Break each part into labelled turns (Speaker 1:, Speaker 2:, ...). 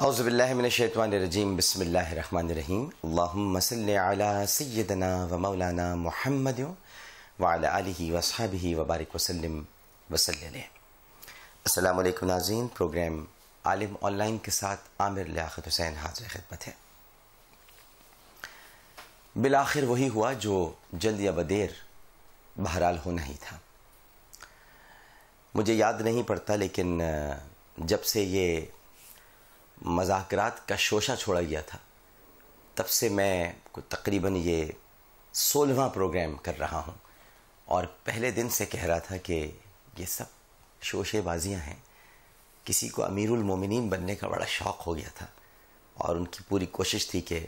Speaker 1: اعوذ باللہ من الشیطان الرجیم بسم اللہ الرحمن الرحیم اللہم صلی علی سیدنا و مولانا محمد وعلی آلہ واصحابہ وبارک وسلم وصلی علیہ۔ السلام علیکم ناظرین، پروگرام عالم آن لائن کے ساتھ عامر لیاقت حسین حاضر خدمت ہے۔ بالآخر وہی ہوا جو جلد یا بدیر بہرحال ہونا ہی تھا۔ مجھے یاد نہیں پڑتا، لیکن جب سے یہ مذاکرات کا شوشہ چھوڑا گیا تھا تب سے میں تقریباً یہ 16واں پروگرام کر رہا ہوں، اور پہلے دن سے کہہ رہا تھا کہ یہ سب شوشے بازیاں ہیں۔ کسی کو امیر المومنین بننے کا بڑا شوق ہو گیا تھا، اور ان کی پوری کوشش تھی کہ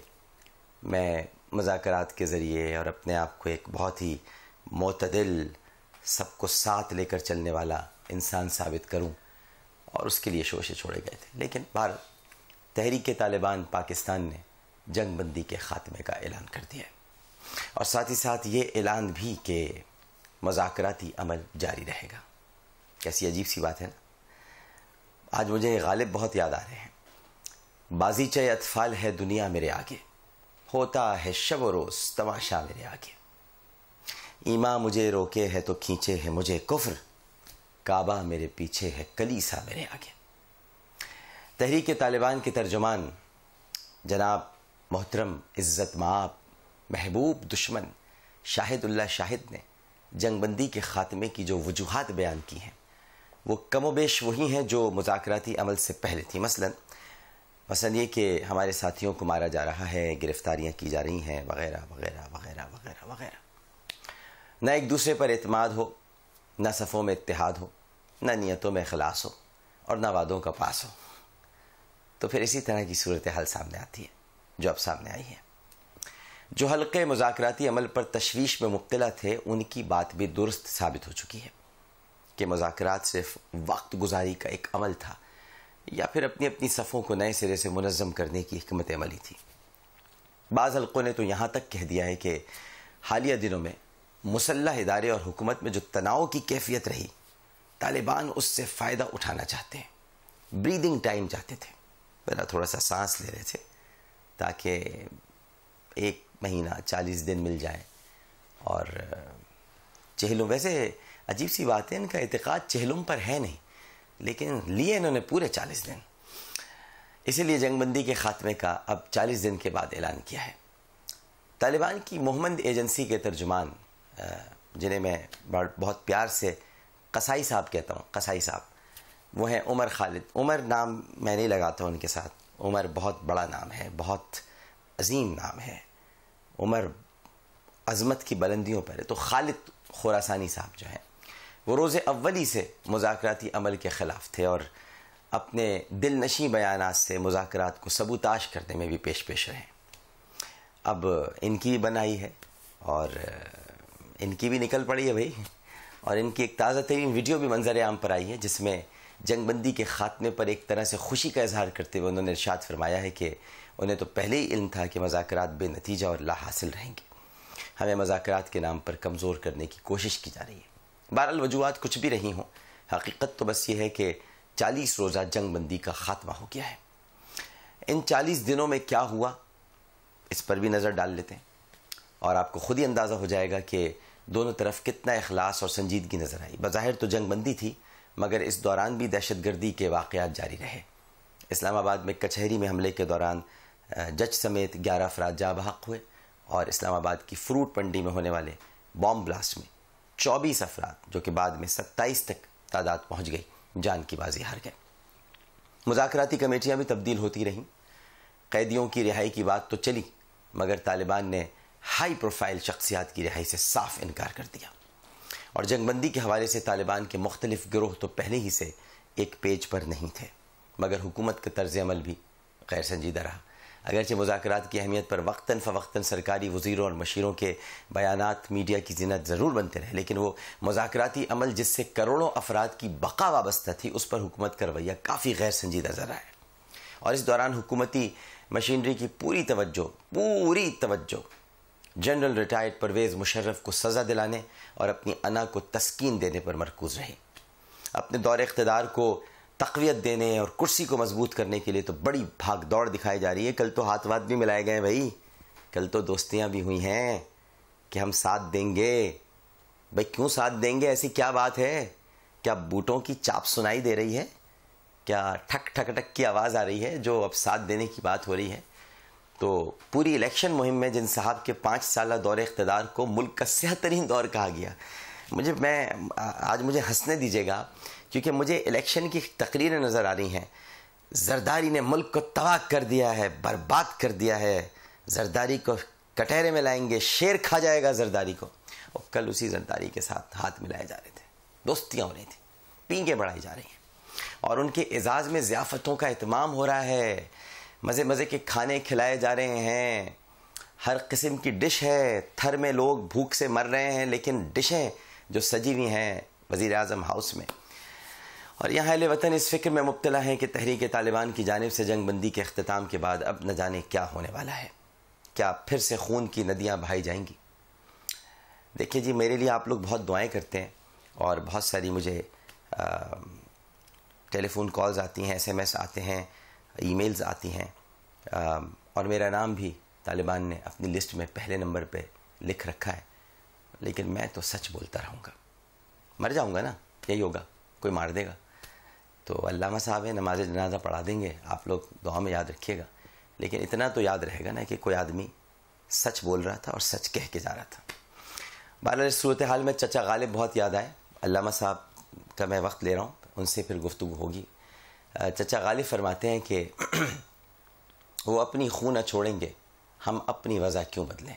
Speaker 1: میں مذاکرات کے ذریعے اور اپنے آپ کو ایک بہت ہی معتدل، سب کو ساتھ لے کر چلنے والا انسان ثابت کروں، اور اس کے لیے شوشے چھوڑے گئے تھے۔ لیکن تحریک طالبان پاکستان نے جنگ بندی کے خاتمے کا اعلان کر دیا ہے، اور ساتھ ہی ساتھ یہ اعلان بھی کہ مذاکراتی عمل جاری رہے گا۔ کیسی عجیب سی بات ہے نا۔ آج مجھے غالب بہت یاد آ رہے ہیں۔ بازیچہ اطفال ہے دنیا میرے آگے، ہوتا ہے شب و روز تماشا میرے آگے، ایمان مجھے روکے ہے تو کھینچے ہے مجھے کفر، کعبہ میرے پیچھے ہے کلیسا میرے آگے۔ تحریک طالبان کے ترجمان جناب محترم عزت مآب محبوب دشمن شاہد اللہ شاہد نے جنگ بندی کے خاتمے کی جو وجوہات بیان کی ہیں وہ کم و بیش وہی ہیں جو مذاکراتی عمل سے پہلے تھی۔ مثلا یہ کہ ہمارے ساتھیوں کو مارا جا رہا ہے، گرفتاریاں کی جا رہی ہیں، وغیرہ وغیرہ وغیرہ وغیرہ وغیرہ۔ نہ ایک دوسرے پر اعتماد ہو، نہ صفوں میں اتحاد ہو، نہ نیتوں میں اخلاص ہو، اور نہ وعدوں کا پاس ہو۔ تو پھر اسی طرح کی صورتحال سامنے آتی ہے جو اب سامنے آئی ہے۔ جو حلقے مذاکراتی عمل پر تشویش میں مبتلا تھے ان کی بات بھی درست ثابت ہو چکی ہے کہ مذاکرات صرف وقت گزاری کا ایک عمل تھا، یا پھر اپنی اپنی صفوں کو نئے سرے سے منظم کرنے کی حکمت عملی تھی۔ بعض حلقوں نے تو یہاں تک کہہ دیا ہے کہ حالیہ دنوں میں مسلح ادارے اور حکومت میں جو تناؤ کی کیفیت رہی، طالبان اس سے فائدہ اٹھانا چاہتے ہیں، بریدنگ ٹائم چاہتے تھے، ذرا تھوڑا سا سانس لے رہے تھے تاکہ 1 مہینہ 40 دن مل جائے۔ اور چہلم، ویسے عجیب سی بات ہے، ان کا اعتقاد چہلم پر ہے نہیں، لیکن لیے انہوں نے پورے 40 دن۔ اسی لیے جنگ بندی کے خاتمے کا اب 40 دن کے بعد اعلان کیا ہے۔ طالبان کی مہمند ایجنسی کے ترجمان، جنہیں میں بہت پیار سے قصائی صاحب کہتا ہوں، قصائی صاحب، وہ ہیں عمر خالد۔ عمر نام میں نہیں لگاتا ان کے ساتھ، عمر بہت بڑا نام ہے، بہت عظیم نام ہے، عمر عظمت کی بلندیوں پر ہے۔ تو خالد خراسانی صاحب جو ہیں وہ روز اولی سے مذاکراتی عمل کے خلاف تھے، اور اپنے دل نشیں بیانات سے مذاکرات کو سبوتاش کرنے میں بھی پیش رہے۔ اب ان کی بنائی ہے اور ان کی بھی نکل پڑی ہے بھائی، اور ان کی ایک تازہ ترین ویڈیو بھی منظر عام پر آئی ہے جس میں جنگ بندی کے خاتمے پر ایک طرح سے خوشی کا اظہار کرتے ہوئے انہوں نے ارشاد فرمایا ہے کہ انہیں تو پہلے ہی علم تھا کہ مذاکرات بے نتیجہ اور لا حاصل رہیں گے، ہمیں مذاکرات کے نام پر کمزور کرنے کی کوشش کی جا رہی ہے۔ بہرحال وجوہات کچھ بھی رہی ہوں، حقیقت تو بس یہ ہے کہ 40 روزہ جنگ بندی کا خاتمہ ہو گیا ہے۔ ان 40 دنوں میں کیا ہوا اس پر بھی نظر ڈال لیتے ہیں، اور آپ کو خود ہی اندازہ ہو جائے گا کہ دونوں طرف کتنا اخلاص اور سنجیدگی نظر آئی۔ بظاہر تو جنگ بندی تھی، مگر اس دوران بھی دہشت گردی کے واقعات جاری رہے۔ اسلام آباد میں کچہری میں حملے کے دوران جج سمیت 11 افراد جاں بحق ہوئے، اور اسلام آباد کی فروٹ منڈی میں ہونے والے بام بلاسٹ میں 24 افراد، جو کہ بعد میں 27 تک تعداد پہنچ گئی، جان کی بازی ہار گئے۔ مذاکراتی کمیٹیاں بھی تبدیل ہوتی رہیں، قیدیوں کی رہائی کی بات تو چلی، مگر طالبان نے ہائی پروفائل شخصیات کی رہائی سے صاف انکار کر دیا، اور جنگ بندی کے حوالے سے طالبان کے مختلف گروہ تو پہلے ہی سے ایک پیج پر نہیں تھے، مگر حکومت کا طرز عمل بھی غیر سنجیدہ رہا۔ اگرچہ مذاکرات کی اہمیت پر وقتاً فوقتاً سرکاری وزیروں اور مشیروں کے بیانات میڈیا کی زینت ضرور بنتے رہے، لیکن وہ مذاکراتی عمل جس سے کروڑوں افراد کی بقا وابستہ تھی، اس پر حکومت کا رویہ کافی غیر سنجیدہ نظر آیا، اور اس دوران حکومتی مشینری کی پوری توجہ جنرل ریٹائرڈ پرویز مشرف کو سزا دلانے اور اپنی انا کو تسکین دینے پر مرکوز رہی۔ اپنے دور اقتدار کو تقویت دینے اور کرسی کو مضبوط کرنے کے لیے تو بڑی بھاگ دوڑ دکھائی جا رہی ہے. کل تو ہاتھ واتھ بھی ملائے گئے بھائی, کل تو دوستیاں بھی ہوئی ہیں کہ ہم ساتھ دیں گے. بھائی کیوں ساتھ دیں گے, ایسی کیا بات ہے؟ کیا بوٹوں کی چاپ سنائی دے رہی ہے؟ کیا ٹھک ٹھک ٹھک کی آواز آ رہی ہے جو اب ساتھ دینے کی بات ہو رہی ہے؟ تو پوری الیکشن مہم میں جن صاحب کے 5 سالہ دور اقتدار کو ملک کا صحت ترین دور کہا گیا, آج مجھے ہنسنے دیجیے گا کیونکہ مجھے الیکشن کی تقریریں نظر آ رہی ہیں. زرداری نے ملک کو تباہ کر دیا ہے, برباد کر دیا ہے, زرداری کو کٹہرے میں لائیں گے, شیر کھا جائے گا زرداری کو. اور کل اسی زرداری کے ساتھ ہاتھ ملائے جا رہے تھے, دوستیاں ہو رہی تھیں, پینگیں بڑھائی جا رہی ہیں, اور ان کے اعزاز میں ضیافتوں کا اہتمام ہو رہا ہے, مزے مزے کے کھانے کھلائے جا رہے ہیں, ہر قسم کی ڈش ہے. تھر میں لوگ بھوک سے مر رہے ہیں لیکن ڈشیں جو سجی ہوئی ہیں وزیر اعظم ہاؤس میں. اور یہاں اہل وطن اس فکر میں مبتلا ہیں کہ تحریک طالبان کی جانب سے جنگ بندی کے اختتام کے بعد اب نہ جانے کیا ہونے والا ہے, کیا پھر سے خون کی ندیاں بہائی جائیں گی. دیکھیے جی, میرے لیے آپ لوگ بہت دعائیں کرتے ہیں اور بہت ساری مجھے ٹیلی فون کالز آتی ہیں, ایس ایم ایس آتے ہیں, ای میلز آتی ہیں, اور میرا نام بھی طالبان نے اپنی لسٹ میں پہلے نمبر پہ لکھ رکھا ہے. لیکن میں تو سچ بولتا رہوں گا, مر جاؤں گا نا, یہی ہوگا, کوئی مار دے گا تو علامہ صاحب ہیں, نماز جنازہ پڑھا دیں گے, آپ لوگ دعا میں یاد رکھیے گا. لیکن اتنا تو یاد رہے گا نا کہ کوئی آدمی سچ بول رہا تھا اور سچ کہہ کے جا رہا تھا. بہرحال اس صورتحال میں چچا غالب بہت یاد آئے. علامہ صاحب کا میں وقت لے رہا ہوں, ان سے پھر گفتگو ہوگی. چچا غالب فرماتے ہیں کہ وہ اپنی خون نہ چھوڑیں گے, ہم اپنی وضع کیوں بدلیں,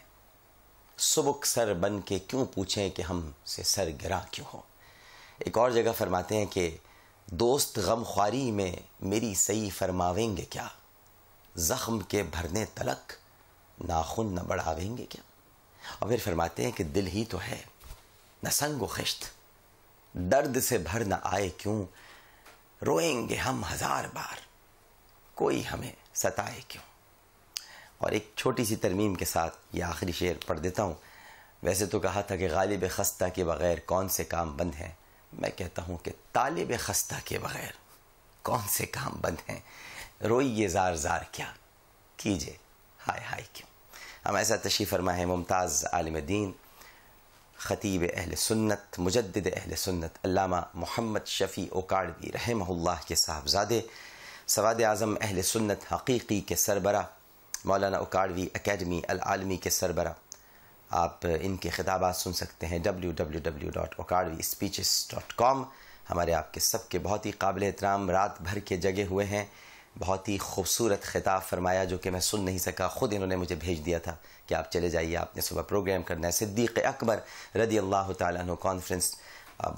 Speaker 1: سبک سر بن کے کیوں پوچھیں کہ ہم سے سر گراں کیوں ہو. ایک اور جگہ فرماتے ہیں کہ دوست غم خواری میں میری سئی فرماویں گے کیا, زخم کے بھرنے تلک ناخن نہ بڑھاویں گے کیا. اور پھر فرماتے ہیں کہ دل ہی تو ہے نہ سنگ و خشت, درد سے بھر نہ آئے کیوں, روئیں گے ہم 1000 بار, کوئی ہمیں ستائے کیوں. اور ایک چھوٹی سی ترمیم کے ساتھ یہ آخری شعر پڑھ دیتا ہوں. ویسے تو کہا تھا کہ غالب خستہ کے بغیر کون سے کام بند ہیں, میں کہتا ہوں کہ طالب خستہ کے بغیر کون سے کام بند ہیں. روئیے زار زار کیا, کیجئے ہائے ہائے کیوں. ہم ایسا تشریف فرما ہے ممتاز عالم دین, خطیب اہل سنت, مجدد اہل سنت, علامہ محمد شفیع اوکاڑوی رحمہ اللہ کے صاحبزادے, سواد اعظم اہل سنت حقیقی کے سربراہ, مولانا اوکاڑوی اکیڈمی العالمی کے سربراہ. آپ ان کے خطابات سن سکتے ہیں www.okadvispeeches.com. ہمارے آپ کے سب کے بہت ہی قابل احترام رات بھر کے جگے ہوئے ہیں. بہت ہی خوبصورت خطاب فرمایا جو کہ میں سن نہیں سکا, خود انہوں نے مجھے بھیج دیا تھا کہ آپ چلے جائیے, آپ نے صبح پروگرام کرنا ہے. صدیق اکبر رضی اللہ تعالیٰ عنہ کانفرنس,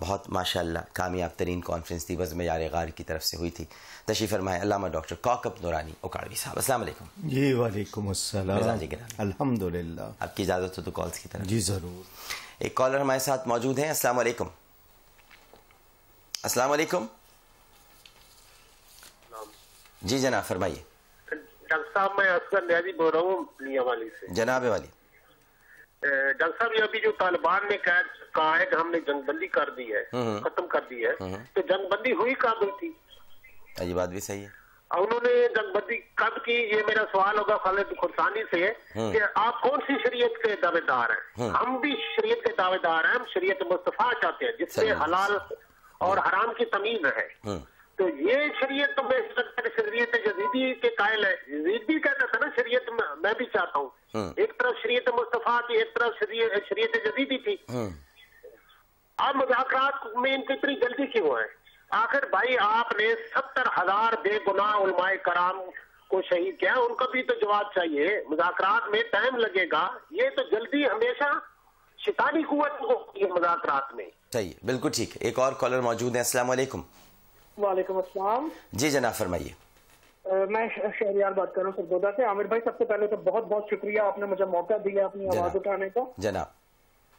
Speaker 1: بہت ماشاءاللہ کامیاب ترین کانفرنس تھی, بزم یار غار کی طرف سے ہوئی تھی. تشریف فرمائے علامہ ڈاکٹر کوکب نورانی اوکاڑوی صاحب. السلام علیکم.
Speaker 2: جی وعلیکم السلام. الحمدللہ.
Speaker 1: آپ کی اجازت ہو تو کالز کی طرف.
Speaker 2: جی ضرور.
Speaker 1: ایک کالر ہمارے ساتھ موجود ہیں. السلام علیکم. السلام علیکم. جی جناب فرمائیے.
Speaker 3: ڈاکٹر صاحب میں اصغر نیازی بول رہا ہوں میاں والی سے.
Speaker 1: جناب والی.
Speaker 3: ڈاکٹر صاحب یہ ابھی جو طالبان نے کہا ہے کہ ہم نے جنگ بندی کر دی ہے, ختم کر دی ہے, تو جنگ بندی ہوئی کب تھی؟
Speaker 1: یہ بات بھی صحیح ہے.
Speaker 3: انہوں نے جنگ بندی کب کی, یہ میرا سوال ہوگا خالد خرسانی سے کہ آپ کون سی شریعت کے دعوے دار ہیں؟ ہم بھی شریعت کے دعوے دار ہیں, ہم شریعت مصطفیٰ چاہتے ہیں جس میں حلال اور حرام کی تمیز ہے. تو یہ شریعت تو میں شریعت یزیدی کے قائل ہے. یزید بھی کہتا تھا نا شریعت میں بھی چاہتا ہوں, ایک طرف شریعت مصطفیٰ تھی, ایک طرف شریعت یزیدی تھی. اب مذاکرات میں ان کی اتنی جلدی کیوں ہے؟ آخر بھائی آپ نے 70,000 بے گناہ علماء کرام کو شہید کیا, ان کا بھی تو جواب چاہیے. مذاکرات میں ٹائم لگے گا, یہ تو جلدی ہمیشہ شیطانی قوت ہوتی ہے مذاکرات میں.
Speaker 1: صحیح, بالکل ٹھیک. ایک اور کالر موجود ہیں. السلام علیکم.
Speaker 4: وعلیکم السلام.
Speaker 1: جی جناب فرمائیے.
Speaker 4: میں شہریار بات کر رہا ہوں سرگودا سے. عامر بھائی سب سے پہلے تو بہت بہت شکریہ, آپ نے مجھے موقع دیا اپنی آواز اٹھانے کا.
Speaker 1: جناب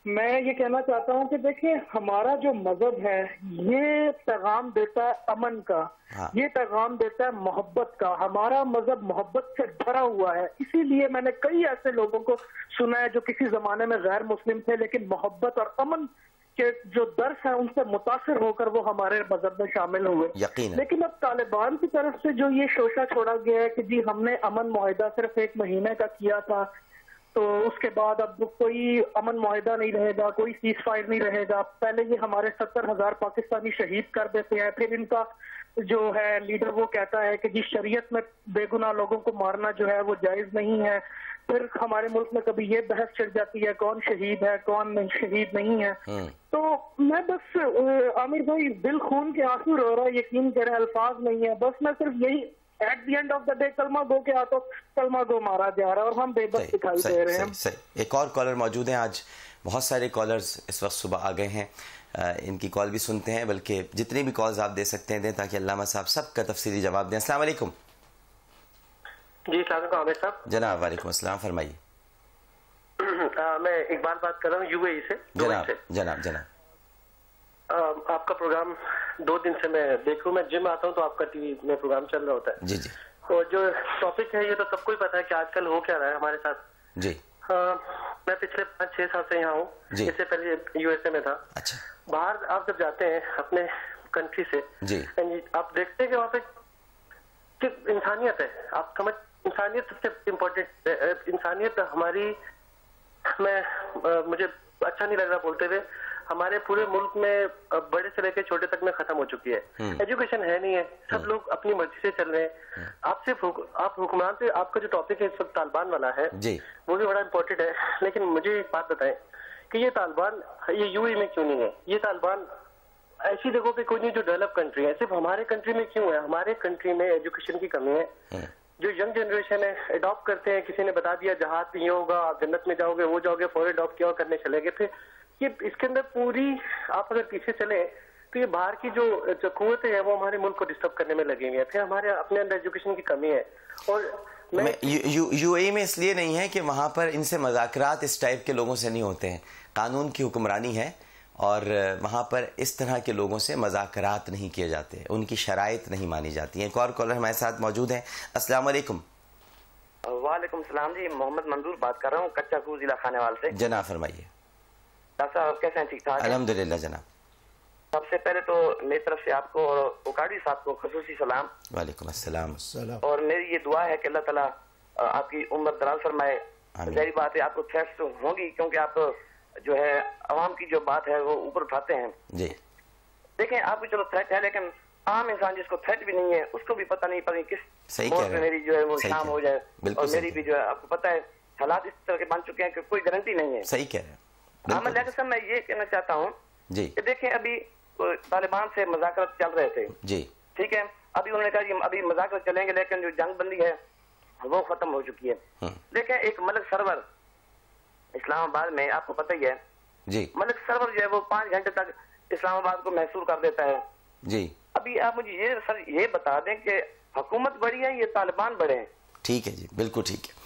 Speaker 4: میں یہ کہنا چاہتا ہوں کہ دیکھیں ہمارا جو مذہب ہے یہ پیغام دیتا ہے امن کا, یہ پیغام دیتا ہے محبت کا. ہمارا مذہب محبت سے بھرا ہوا ہے. اسی لیے میں نے کئی ایسے لوگوں کو سنا ہے جو کسی زمانے میں غیر مسلم تھے لیکن محبت اور امن کہ جو درس ہیں ان سے متاثر ہو کر وہ ہمارے مذہب میں شامل ہوئے. لیکن اب طالبان کی طرف سے جو یہ شوشہ چھوڑا گیا ہے کہ جی ہم نے امن معاہدہ صرف 1 مہینے کا کیا تھا، تو اس کے بعد اب کوئی امن معاہدہ نہیں رہے گا، کوئی سیز فائر نہیں رہے گا. پہلے یہ ہمارے 70,000 پاکستانی شہید کر دیتے ہیں، پھر ان کا جو ہے لیڈر وہ کہتا ہے کہ جی شریعت میں بے گناہ لوگوں کو مارنا جو ہے وہ جائز نہیں ہے. پھر ہمارے ملک میں کبھی یہ بحث چل جاتی ہے کون شہید ہے کون شہید نہیں ہے. تو میں بس عامر بھائی دل خون کے آنسو رو رہا، یقین کریں الفاظ نہیں ہے. بس میں صرف یہی at the end of the day کلمہ گو کے ہاتھوں کلمہ گو مارا جا رہا ہے اور ہم بے بس دکھائی دے رہے ہیں.
Speaker 1: ایک اور کالر موجود ہیں، آج بہت سارے کالرز اس وقت صبح آ گئے ہیں، ان کی کال بھی سنتے ہیں، بلکہ جتنی بھی کالز آپ دے سکتے ہیں دیں تاکہ علامہ صاحب سب کا تفصیلی جواب دیں. السلام علیکم.
Speaker 3: جی السلام علیکم عامر صاحب.
Speaker 1: جناب وعلیکم السلام، فرمائیے.
Speaker 3: میں اقبال بات کر رہا ہوں یو اے ای سے.
Speaker 1: جناب
Speaker 3: آپ کا پروگرام 2 دن سے میں دیکھ رہا ہوں، میں جم آتا ہوں تو آپ کا ٹی وی میں پروگرام چل رہا ہوتا ہے.
Speaker 1: جی
Speaker 3: اور جو ٹاپک ہے یہ تو سب کو ہی پتا ہے کہ آج کل ہو کیا رہا ہے ہمارے ساتھ.
Speaker 1: جی
Speaker 3: میں پچھلے 5-6 سال سے یہاں ہوں. اس سے پہلے یو ایس اے میں تھا.
Speaker 1: اچھا.
Speaker 3: باہر آپ جب جاتے ہیں اپنے کنٹری سے آپ دیکھتے ہیں کہ وہاں پہ انسانیت ہے. آپ سمجھ انسانیت سب سے امپورٹنٹ. انسانیت ہماری مجھے اچھا نہیں لگ رہا بولتے ہوئے، ہمارے پورے ملک میں بڑے سے لے کے چھوٹے تک میں ختم ہو چکی ہے. ایجوکیشن ہے نہیں ہے، سب لوگ اپنی مرضی سے چل رہے ہیں. آپ حکمران سے آپ کا جو ٹاپک ہے اس وقت طالبان والا ہے وہ بھی بڑا امپورٹنٹ ہے. لیکن مجھے ایک بات بتائیں کہ یہ طالبان یہ یو اے میں کیوں نہیں ہے؟ یہ طالبان ایسی جگہوں پہ کوئی نہیں جو ڈیولپ کنٹری ہے، صرف ہمارے کنٹری میں کیوں ہے؟ ہمارے کنٹری میں ایجوکیشن کی کمی ہے. جو ینگ جنریشن ہے اڈاپٹ کرتے ہیں، کسی نے بتا دیا جہاد پہ یہ ہوگا، آپ جنت میں جاؤ گے، وہ جاؤ گے، فوراً اڈاپٹ کیا اور کرنے چلے گئے تھے. یہ اس کے اندر پوری آپ اگر پیچھے چلیں تو یہ باہر کی جو قوتیں ہیں وہ ہمارے ملک کو ڈسٹرب کرنے میں لگی ہوئی ہیں. پھر ہمارے اپنے اندر ایجوکیشن کی کمی ہے. اور
Speaker 1: یو اے میں اس لیے نہیں ہے کہ وہاں پر ان سے مذاکرات اس ٹائپ کے لوگوں سے نہیں ہوتے ہیں. قانون کی حکمرانی ہے اور وہاں پر اس طرح کے لوگوں سے مذاکرات نہیں کیے جاتے، ان کی شرائط نہیں مانی جاتی ہیں. ایک اور کالر ہمارے ساتھ موجود ہیں. السلام علیکم.
Speaker 5: وعلیکم السلام جی، محمد منظور بات کر رہا ہوں کچا کو ضلع خانے وال سے.
Speaker 1: جناب فرمائیے.
Speaker 5: ڈاکٹر صاحب کیسے ہیں؟ ٹھیک ٹھاک؟
Speaker 1: الحمدللہ جناب.
Speaker 5: سب سے پہلے تو میری طرف سے آپ کو اور اوکاڑی صاحب کو خصوصی سلام.
Speaker 1: وعلیکم السلام.
Speaker 5: اور میری یہ دعا ہے کہ اللہ تعالیٰ آپ کی عمر دراز فرمائے. ظاہری بات ہے آپ کو تھریٹس تو ہوں گی کیونکہ آپ جو ہے عوام کی جو بات ہے وہ اوپر اٹھاتے ہیں.
Speaker 1: جی
Speaker 5: دیکھیں آپ کو چلو تھریٹ ہے، لیکن عام انسان جس کو تھریٹ بھی نہیں ہے اس کو بھی پتہ نہیں کس موت میں میری جو ہے وہ شام ہو جائے. اور میری بھی جو ہے آپ کو پتہ ہے حالات اس طرح کے بن چکے ہیں کہ کوئی گارنٹی نہیں ہے.
Speaker 1: صحیح کہہ رہے ہیں.
Speaker 5: احمد لیاقت صاحب میں یہ کہنا چاہتا ہوں کہ دیکھیں ابھی طالبان سے مذاکرات چل رہے تھے.
Speaker 1: جی
Speaker 5: ٹھیک ہے، ابھی انہوں نے کہا کہ ابھی مذاکرات چلیں گے لیکن جو جنگ بندی ہے وہ ختم ہو چکی ہے. دیکھیں ایک ملک سرور اسلام آباد میں آپ کو پتہ ہی ہے
Speaker 1: جی،
Speaker 5: ملک سرور جو ہے وہ 5 گھنٹے تک اسلام آباد کو محصور کر دیتا ہے.
Speaker 1: جی
Speaker 5: ابھی آپ مجھے یہ بتا دیں کہ حکومت بڑی ہے یہ طالبان بڑے ہیں؟
Speaker 1: ٹھیک ہے جی، بالکل ٹھیک ہے.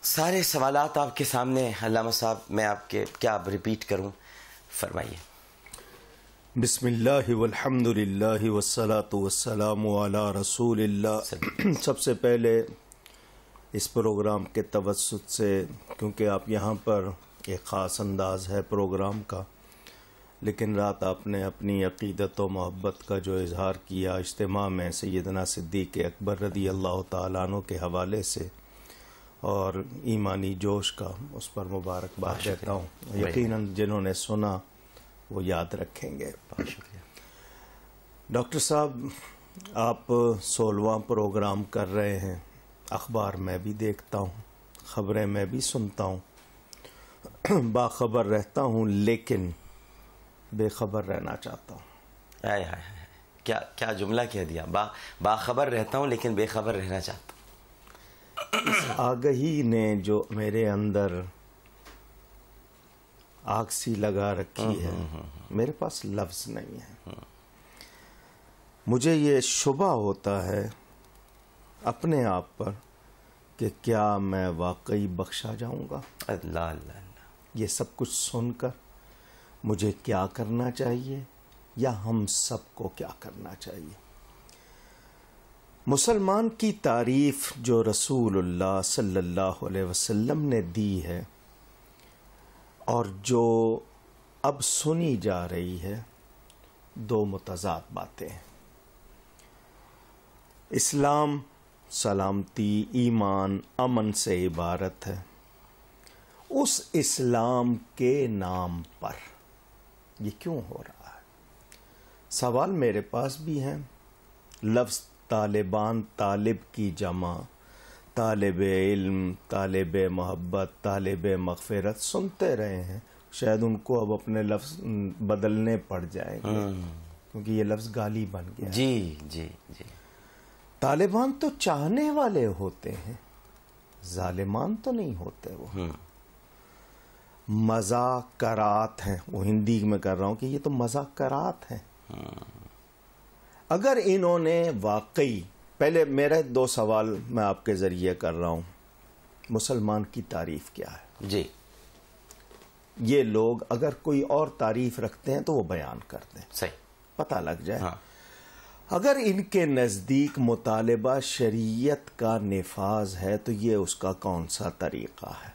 Speaker 1: سارے سوالات آپ کے سامنے علامہ صاحب، میں آپ کے کیا ریپیٹ کروں، فرمائیے.
Speaker 2: بسم اللہ والحمد للہ والصلاة والسلام علی رسول اللہ. سب سے پہلے اس پروگرام کے توسط سے، کیونکہ آپ یہاں پر ایک خاص انداز ہے پروگرام کا، لیکن رات آپ نے اپنی عقیدت و محبت کا جو اظہار کیا اجتماع میں سیدنا صدیق اکبر رضی اللہ تعالیٰ عنہ کے حوالے سے اور ایمانی جوش کا، اس پر مبارکباد دیتا ہوں. یقیناً جنہوں نے سنا وہ یاد رکھیں گے.
Speaker 1: بہت شکریہ.
Speaker 2: ڈاکٹر صاحب آپ 16واں پروگرام کر رہے ہیں. اخبار میں بھی دیکھتا ہوں، خبریں میں بھی سنتا ہوں، باخبر رہتا ہوں لیکن بے خبر رہنا چاہتا ہوں.
Speaker 1: کیا جملہ کہہ دیا، باخبر رہتا ہوں لیکن بے خبر رہنا چاہتا ہوں.
Speaker 2: اس آگہی نے جو میرے اندر آگ سی لگا رکھی ہے، میرے پاس لفظ نہیں ہے. مجھے یہ شبہ ہوتا ہے اپنے آپ پر کہ کیا میں واقعی بخشا جاؤں گا.
Speaker 1: اللہ اللہ اللہ.
Speaker 2: یہ سب کچھ سن کر مجھے کیا کرنا چاہیے یا ہم سب کو کیا کرنا چاہیے؟ مسلمان کی تعریف جو رسول اللہ صلی اللہ علیہ وسلم نے دی ہے اور جو اب سنی جا رہی ہے دو متضاد باتیں. اسلام سلامتی، ایمان، امن سے عبارت ہے. اس اسلام کے نام پر یہ کیوں ہو رہا ہے؟ سوال میرے پاس بھی ہیں. لفظ طالبان، طالب کی جمع، طالب علم، طالب محبت، طالب مغفرت سنتے رہے ہیں. شاید ان کو اب اپنے لفظ بدلنے پڑ جائیں گے کیونکہ یہ لفظ گالی بن گیا.
Speaker 1: جی جی جی.
Speaker 2: طالبان تو چاہنے والے ہوتے ہیں، ظالمان تو نہیں ہوتے. وہ مذاکرات ہیں، وہ ہندی میں کر رہا ہوں کہ یہ تو مذاکرات ہیں. اگر انہوں نے واقعی، پہلے میرے دو سوال میں آپ کے ذریعے کر رہا ہوں. مسلمان کی تعریف کیا ہے؟
Speaker 1: جی.
Speaker 2: یہ لوگ اگر کوئی اور تعریف رکھتے ہیں تو وہ بیان کرتے ہیں،
Speaker 1: صحیح،
Speaker 2: پتہ لگ جائے.
Speaker 1: ہاں.
Speaker 2: اگر ان کے نزدیک مطالبہ شریعت کا نفاذ ہے تو یہ اس کا کون سا طریقہ ہے؟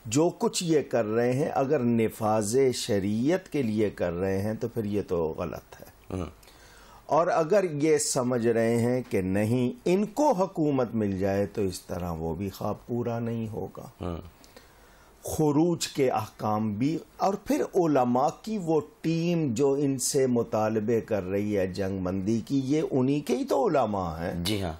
Speaker 2: جو کچھ یہ کر رہے ہیں اگر نفاذ شریعت کے لیے کر رہے ہیں تو پھر یہ تو غلط ہے. اور اگر یہ سمجھ رہے ہیں کہ نہیں ان کو حکومت مل جائے تو اس طرح وہ بھی خواب پورا نہیں ہوگا. خروج کے احکام بھی، اور پھر علماء کی وہ ٹیم جو ان سے مطالبے کر رہی ہے جنگ بندی کی، یہ انہی کے ہی تو علماء ہیں.
Speaker 1: جی ہاں.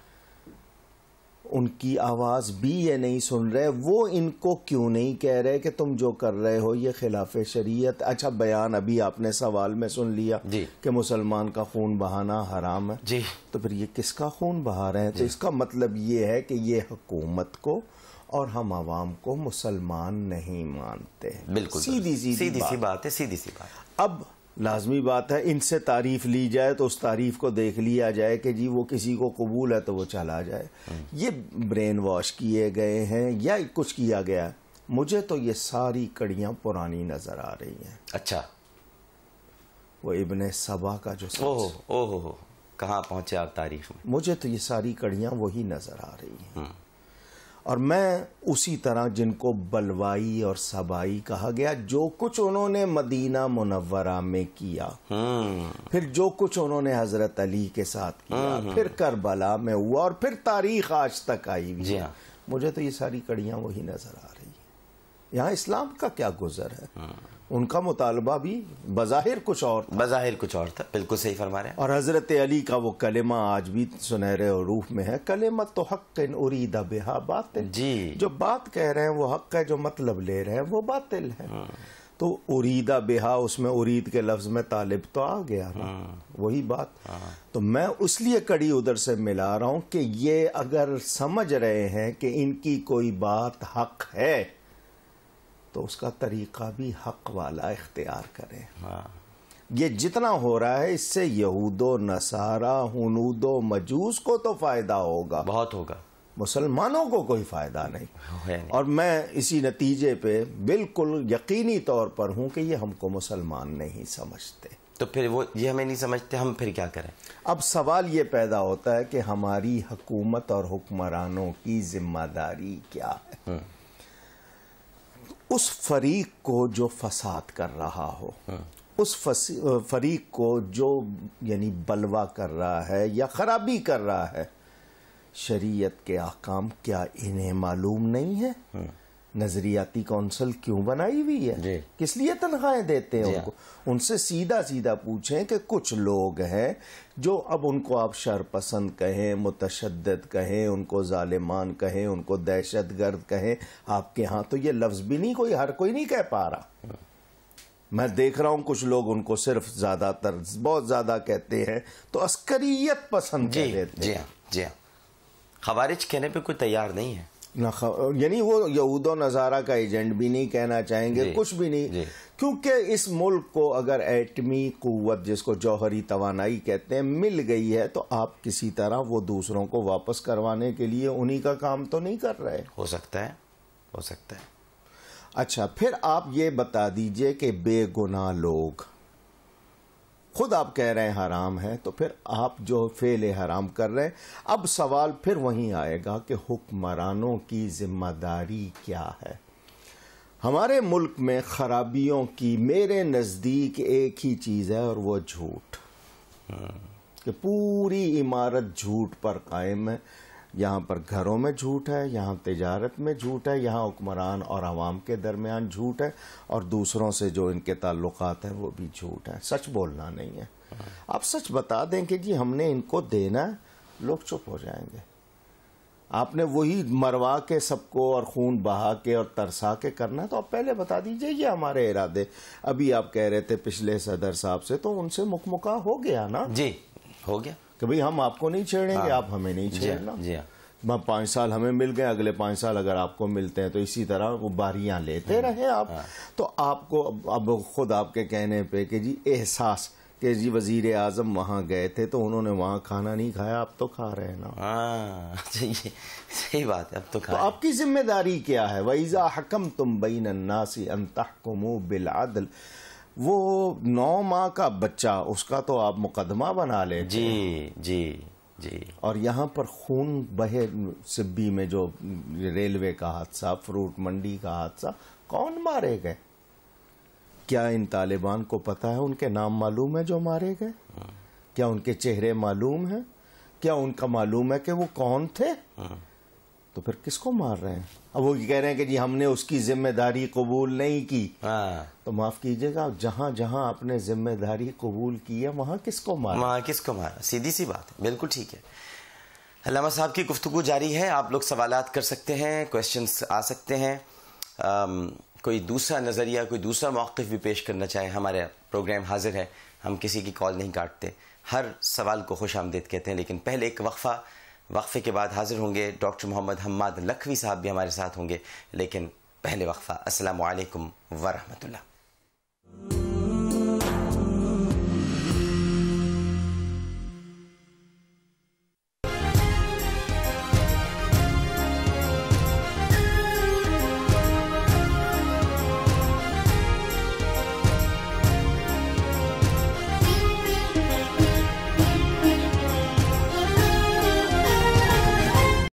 Speaker 2: ان کی آواز بھی یہ نہیں سن رہے. وہ ان کو کیوں نہیں کہہ رہے کہ تم جو کر رہے ہو یہ خلاف شریعت؟ اچھا، بیان ابھی آپ نے سوال میں سن لیا
Speaker 1: جی
Speaker 2: کہ مسلمان کا خون بہانا حرام ہے.
Speaker 1: جی.
Speaker 2: تو پھر یہ کس کا خون بہا رہے ہیں؟ تو اس کا مطلب یہ ہے کہ یہ حکومت کو اور ہم عوام کو مسلمان نہیں مانتے.
Speaker 1: بالکل سیدھی سی بات ہے. سیدھی سی بات.
Speaker 2: اب لازمی بات ہے ان سے تعریف لی جائے تو اس تعریف کو دیکھ لیا جائے کہ جی وہ کسی کو قبول ہے تو وہ چلا جائے. یہ برین واش کیے گئے ہیں یا کچھ کیا گیا ہے؟ مجھے تو یہ ساری کڑیاں پرانی نظر آ رہی ہیں.
Speaker 1: اچھا.
Speaker 2: وہ ابن سبا کا جو
Speaker 1: کہاں پہنچے آپ تاریخ میں؟
Speaker 2: مجھے تو یہ ساری کڑیاں وہی نظر آ رہی ہیں. اور میں اسی طرح جن کو بلوائی اور سبائی کہا گیا، جو کچھ انہوں نے مدینہ منورہ میں کیا، پھر جو کچھ انہوں نے حضرت علی کے ساتھ کیا، پھر کربلا میں ہوا، اور پھر تاریخ آج تک آئی ہوئی.
Speaker 1: جی ہاں.
Speaker 2: مجھے تو یہ ساری کڑیاں وہی نظر آ رہی ہیں. یہاں اسلام کا کیا گزر ہے؟ ان کا مطالبہ بھی بظاہر کچھ اور
Speaker 1: تھا. بالکل صحیح فرما رہے ہیں.
Speaker 2: اور حضرت علی کا وہ کلمہ آج بھی سنہرے عروف میں ہے، کلمۃ حق ارید بہا باطل.
Speaker 1: جی.
Speaker 2: جو بات کہہ رہے ہیں وہ حق ہے، جو مطلب لے رہے ہیں وہ باطل ہے. تو ارید بہا، اس میں ارید کے لفظ میں طالب تو آ گیا نا، وہی بات. تو میں اس لیے کڑی ادھر سے ملا رہا ہوں کہ یہ اگر سمجھ رہے ہیں کہ ان کی کوئی بات حق ہے تو اس کا طریقہ بھی حق والا اختیار کریں. یہ جتنا ہو رہا ہے اس سے یہود و نصارہ، ہنود و مجوس کو تو فائدہ ہوگا،
Speaker 1: بہت ہوگا،
Speaker 2: مسلمانوں کو کوئی فائدہ نہیں. اور میں اسی نتیجے پہ بالکل یقینی طور پر ہوں کہ یہ ہم کو مسلمان نہیں سمجھتے.
Speaker 1: تو پھر وہ یہ ہمیں نہیں سمجھتے، ہم پھر کیا کریں؟
Speaker 2: اب سوال یہ پیدا ہوتا ہے کہ ہماری حکومت اور حکمرانوں کی ذمہ داری کیا ہے؟ اس فریق کو جو فساد کر رہا ہو، اس فریق کو جو یعنی بلوا کر رہا ہے یا خرابی کر رہا ہے، شریعت کے احکام کیا انہیں معلوم نہیں ہے؟ نظریاتی کونسل کیوں بنائی ہوئی ہے؟ کس لیے تنخواہیں دیتے ہیں ان کو؟ ان سے سیدھا سیدھا پوچھیں کہ کچھ لوگ ہیں جو اب ان کو آپ شر پسند کہیں، متشدد کہیں، ان کو ظالمان کہیں، ان کو دہشت گرد کہیں، آپ کے ہاں تو یہ لفظ بھی نہیں ہر کوئی نہیں کہہ پا رہا. میں دیکھ رہا ہوں کچھ لوگ ان کو صرف زیادہ تر بہت زیادہ کہتے ہیں تو عسکریت پسند کہہ دیتے ہیں.
Speaker 1: جی ہاں. خوارج کہنے پہ کوئی تیار نہیں ہے،
Speaker 2: یعنی وہ یہود و نصارہ کا ایجنٹ بھی نہیں کہنا چاہیں گے، کچھ بھی نہیں. کیونکہ اس ملک کو اگر ایٹمی قوت، جس کو جوہری توانائی کہتے ہیں، مل گئی ہے تو آپ کسی طرح وہ دوسروں کو واپس کروانے کے لیے انہی کا کام تو نہیں کر رہے.
Speaker 1: ہو سکتا ہے.
Speaker 2: اچھا، پھر آپ یہ بتا دیجئے کہ بے گناہ لوگ، خود آپ کہہ رہے ہیں حرام ہے، تو پھر آپ جو فعل حرام کر رہے ہیں، اب سوال پھر وہیں آئے گا کہ حکمرانوں کی ذمہ داری کیا ہے؟ ہمارے ملک میں خرابیوں کی میرے نزدیک ایک ہی چیز ہے اور وہ جھوٹ، کہ پوری عمارت جھوٹ پر قائم ہے. یہاں پر گھروں میں جھوٹ ہے، یہاں تجارت میں جھوٹ ہے، یہاں حکمران اور عوام کے درمیان جھوٹ ہے، اور دوسروں سے جو ان کے تعلقات ہیں وہ بھی جھوٹ ہے. سچ بولنا نہیں ہے. آپ سچ بتا دیں کہ جی ہم نے ان کو دینا ہے، لوگ چپ ہو جائیں گے. آپ نے وہی مروا کے سب کو اور خون بہا کے اور ترسا کے کرنا ہے، تو آپ پہلے بتا دیجئے یہ ہمارے ارادے. ابھی آپ کہہ رہے تھے پچھلے صدر صاحب سے، تو ان سے مکمکا ہو گیا نا.
Speaker 1: جی ہو گیا
Speaker 2: کہ بھئی ہم آپ کو نہیں چھیڑیں گے، آپ ہمیں نہیں چھیڑنا. 5 سال ہمیں مل گئے، اگلے 5 سال اگر آپ کو ملتے ہیں تو اسی طرح وہ باریاں لیتے رہے آپ. تو آپ کو اب خود آپ کے کہنے پہ کہ جی احساس کہ جی وزیر اعظم وہاں گئے تھے تو انہوں نے وہاں کھانا نہیں کھایا، اب تو کھا رہے ہیں نا.
Speaker 1: صحیح بات ہے، اب تو کھا.
Speaker 2: تو آپ کی ذمہ داری کیا ہے؟ وَإِذَا حَكَمْتُمْ بَيْنَ النَّاسِ أَن تَحْكُمُوا بِالْعَدْلِ. وہ 9 ماہ کا بچہ، اس کا تو آپ مقدمہ بنا لیتے.
Speaker 1: جی جی جی.
Speaker 2: اور یہاں پر خون بہے سبی میں جو ریلوے کا حادثہ، فروٹ منڈی کا حادثہ، کون مارے گئے؟ کیا ان طالبان کو پتہ ہے ان کے نام معلوم ہے جو مارے گئے؟ کیا ان کے چہرے معلوم ہیں؟ کیا ان کا معلوم ہے کہ وہ کون تھے؟ تو پھر کس کو مار رہے ہیں؟ اب وہ کہہ رہے ہیں کہ جی ہم نے اس کی ذمہ داری قبول نہیں کی. تو معاف کیجئے گا، جہاں جہاں آپ نے ذمہ داری قبول کی ہے وہاں کس کو مارا؟
Speaker 1: وہاں کس کو مارا؟ سیدھی سی بات ہے، بالکل ٹھیک ہے. علامہ صاحب کی گفتگو جاری ہے، آپ لوگ سوالات کر سکتے ہیں، کویسچنز آ سکتے ہیں. کوئی دوسرا نظریہ، کوئی دوسرا موقف بھی پیش کرنا چاہے، ہمارا پروگرام حاضر ہے، ہم کسی کی کال نہیں کاٹتے، ہر سوال کو خوش آمدید کہتے ہیں. لیکن پہلے ایک وقفے کے بعد حاضر ہوں گے ڈاکٹر محمد حماد لکھوی صاحب بھی ہمارے ساتھ ہوں گے. لیکن پہلے وقفہ. السلام علیکم ورحمۃ اللہ.